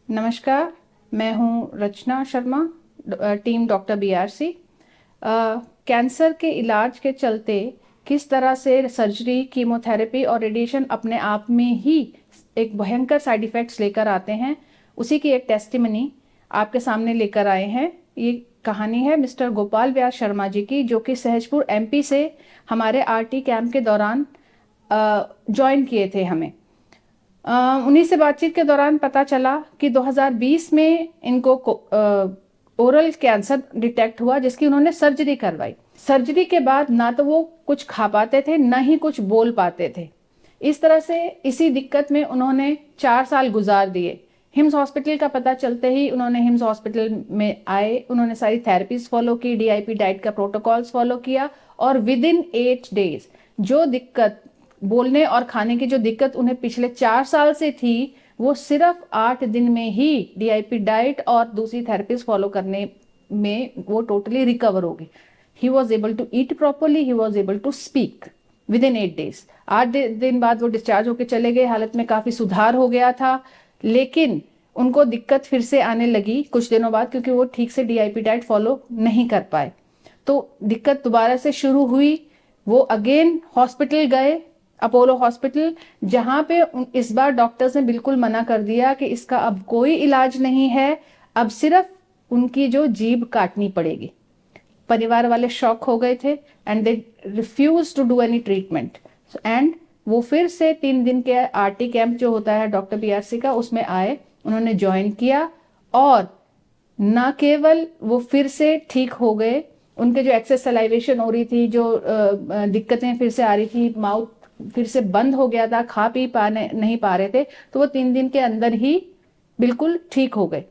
नमस्कार, मैं हूं Rachna Sharma, team doctor BRC. Cancer के इलाज के चलते किस तरह से सर्जरी, कीमोथेरेपी और रेडिएशन अपने आप में ही एक भयंकर साइड इफ़ेक्ट्स लेकर आते हैं, उसी की एक टेस्टिमनी आपके सामने लेकर आए हैं। ये कहानी है मिस्टर गोपाल व्यास शर्मा जी की, जो कि सहजपुर एमपी से हमारे आरटी कैंप के दौरान ज्वाइन किए थे हमें। उन्हीं से बातचीत के दौरान पता चला कि 2020 में इनको ओरल कैंसर डिटेक्ट हुआ, जिसकी उन्होंने सर्जरी करवाई। सर्जरी के बाद ना तो वो कुछ खा पाते थे, ना ही कुछ बोल पाते थे। इस तरह से इसी दिक्कत में उन्होंने 4 साल गुजार दिए। हिम्स हॉस्पिटल का पता चलते ही उन्होंने हिम्स हॉस्पिटल में आए, उन्होंने सारी थेरेपीज फॉलो की, डीआईपी डाइट का प्रोटोकॉल्स फॉलो किया और विद इन 8 डेज जो दिक्कत, बोलने और खाने की जो दिक्कत उन्हें पिछले 4 साल से थी, वो सिर्फ 8 दिन में ही डीआईपी डाइट और दूसरी थेरेपीज फॉलो करने में वो टोटली रिकवर हो गई। He was able to eat properly, he was able to speak within 8 days. 8 दिन बाद वो डिस्चार्ज होकर चले गए। हालत में काफी सुधार हो गया था, लेकिन उनको दिक्कत फिर से आने लगी कुछ दिनों बाद, क्योंकि वो ठीक से डीआईपी डाइट फॉलो नहीं कर पाए। तो दिक्कत दोबारा से शुरू हुई। वो अगेन हॉस्पिटल गए, अपोलो हॉस्पिटल, जहां पे इस बार डॉक्टर्स ने बिल्कुल मना कर दिया कि इसका अब कोई इलाज नहीं है, अब सिर्फ उनकी जो जीभ काटनी पड़ेगी। परिवार वाले शॉक हो गए थे and they refuse to do any treatment. And वो फिर से 3 दिन के आरटी कैंप जो होता है डॉक्टर बीआरसी का, उसमें आए, उन्होंने ज्वाइन किया और न केवल वो फिर से ठीक हो गए, उनके जो एक्सेस सलाइवेशन हो रही थी, जो दिक्कतें फिर से आ रही थी, माउथ फिर से बंद हो गया था, खा पी पाने नहीं पा रहे थे, तो वो 3 दिन के अंदर ही बिल्कुल ठीक हो गए।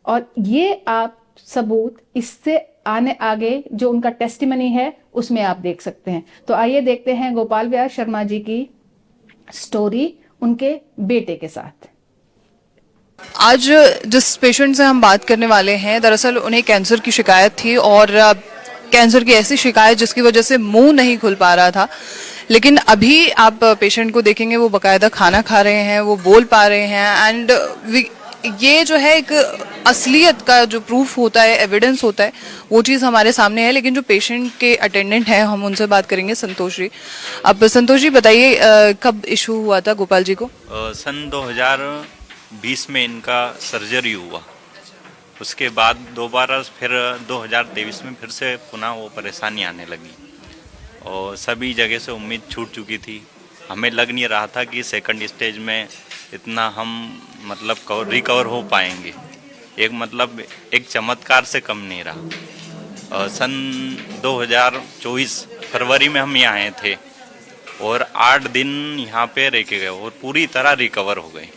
और ये आप सबूत इससे आगे जो उनका टेस्टिमनी है उसमें आप देख सकते हैं। तो आइए देखते हैं गोपाल व्यास शर्मा जी की स्टोरी उनके बेटे के साथ। आज जिस पेशेंट से हम बात करने वाले हैं, दरअसल उन्हें कैंसर की शिकायत थी और कैंसर की ऐसी शिकायत जिसकी वजह से मुंह नहीं खुल पा रहा था। लेकिन अभी आप पेशेंट को देखेंगे, वो बकायदा खाना खा रहे हैं, वो बोल पा रहे हैं। एंड ये जो है एक असलियत का जो प्रूफ होता है, एविडेंस होता है, वो चीज़ हमारे सामने है। लेकिन जो पेशेंट के अटेंडेंट हैं, हम उनसे बात करेंगे, संतोष जी। अब संतोष जी बताइए, कब इशू हुआ था गोपाल जी को? सन 2020 में इनका सर्जरी हुआ। उसके बाद दोबारा फिर 2023 में फिर से पुनः वो परेशानी आने लगी और सभी जगह से उम्मीद छूट चुकी थी। हमें लग नहीं रहा था कि सेकंड स्टेज में इतना हम मतलब रिकवर हो पाएंगे। एक चमत्कार से कम नहीं रहा। सन 2024 फरवरी में हम यहाँ आए थे और 8 दिन यहाँ पे रह के गए और पूरी तरह रिकवर हो गए।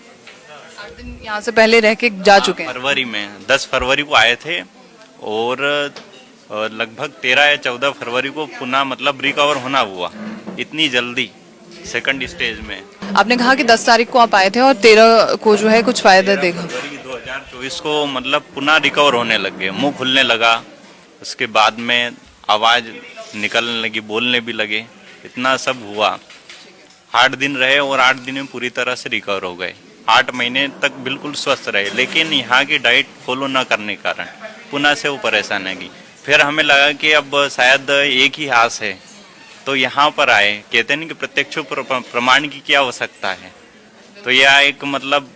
8 दिन यहाँ से पहले रह के जा चुके हैं? फरवरी में 10 फरवरी को आए थे और लगभग 13 या 14 फरवरी को पुनः मतलब रिकवर होना हुआ। इतनी जल्दी सेकंड स्टेज में। आपने कहा कि 10 तारीख को आप आए थे और 13 को जो है कुछ फायदा देखा। फरवरी 2024 को मतलब पुनः रिकवर होने लग गए, मुंह खुलने लगा, उसके बाद में आवाज़ निकलने लगी, बोलने भी लगे, इतना सब हुआ। 8 दिन रहे और 8 दिन में पूरी तरह से रिकवर हो गए। 8 महीने तक बिल्कुल स्वस्थ रहे, लेकिन यहाँ की डाइट फॉलो न करने के कारण पुनः से वो परेशान है। फिर हमें लगा कि अब शायद एक ही आस है, तो यहाँ पर आए। कहते नहीं कि प्रत्यक्ष प्रमाण की क्या आवश्यकता है। तो यह एक मतलब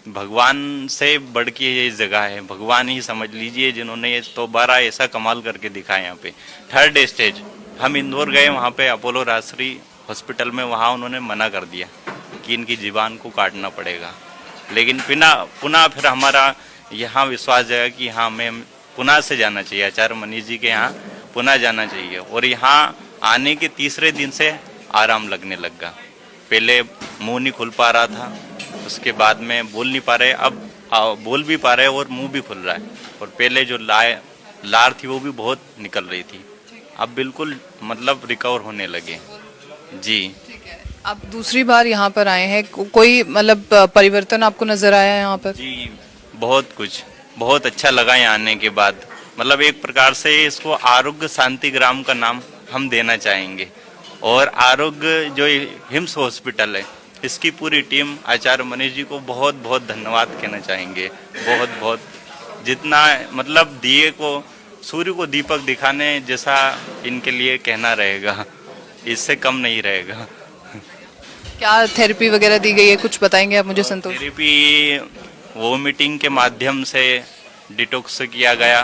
भगवान से बढ़ के ये जगह है, भगवान ही समझ लीजिए, जिन्होंने ये दोबारा ऐसा कमाल करके दिखाया। यहाँ पे 3rd स्टेज हम इंदौर गए, वहाँ पे अपोलो राजश्री हॉस्पिटल में, वहाँ उन्होंने मना कर दिया कि इनकी जीवान को काटना पड़ेगा। लेकिन पुनः फिर हमारा यहाँ विश्वास जाएगा कि हाँ, हमें पुनः से जाना चाहिए, आचार्य मनीष जी के यहाँ पुनः जाना चाहिए। और यहाँ आने के तीसरे दिन से आराम लगने लगा। पहले मुंह नहीं खुल पा रहा था, उसके बाद में बोल नहीं पा रहे, अब बोल भी पा रहे और मुंह भी खुल रहा है। और पहले जो लार थी वो भी बहुत निकल रही थी, अब बिल्कुल मतलब रिकवर होने लगे जी। आप दूसरी बार यहाँ पर आए हैं, कोई मतलब परिवर्तन आपको नजर आया है यहाँ पर? जी, बहुत अच्छा लगा यहाँ आने के बाद। मतलब एक प्रकार से इसको आरोग्य शांति ग्राम का नाम हम देना चाहेंगे। और आरोग्य जो हिम्स हॉस्पिटल है, इसकी पूरी टीम आचार्य मनीष जी को बहुत बहुत धन्यवाद कहना चाहेंगे। बहुत बहुत, जितना मतलब दिए को, सूर्य को दीपक दिखाने जैसा इनके लिए कहना रहेगा, इससे कम नहीं रहेगा। क्या थेरेपी वगैरह दी गई है, कुछ बताएंगे आप मुझे संतोष? थेरेपी वोमिटिंग के माध्यम से डिटॉक्स किया गया,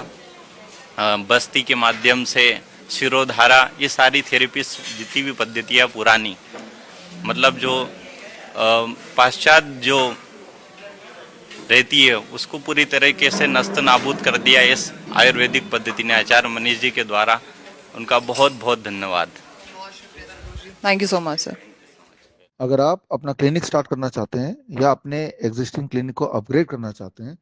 बस्ती के माध्यम से, शिरोधारा, ये सारी थेरेपी जितनी भी पद्धतियाँ पुरानी, मतलब जो पाश्चात जो रहती है उसको पूरी तरीके से नस्त नाबूद कर दिया इस आयुर्वेदिक पद्धति ने, आचार्य मनीष जी के द्वारा। उनका बहुत बहुत धन्यवाद। Thank you so much sir. अगर आप अपना क्लिनिक स्टार्ट करना चाहते हैं या अपने एग्जिस्टिंग क्लिनिक को अपग्रेड करना चाहते हैं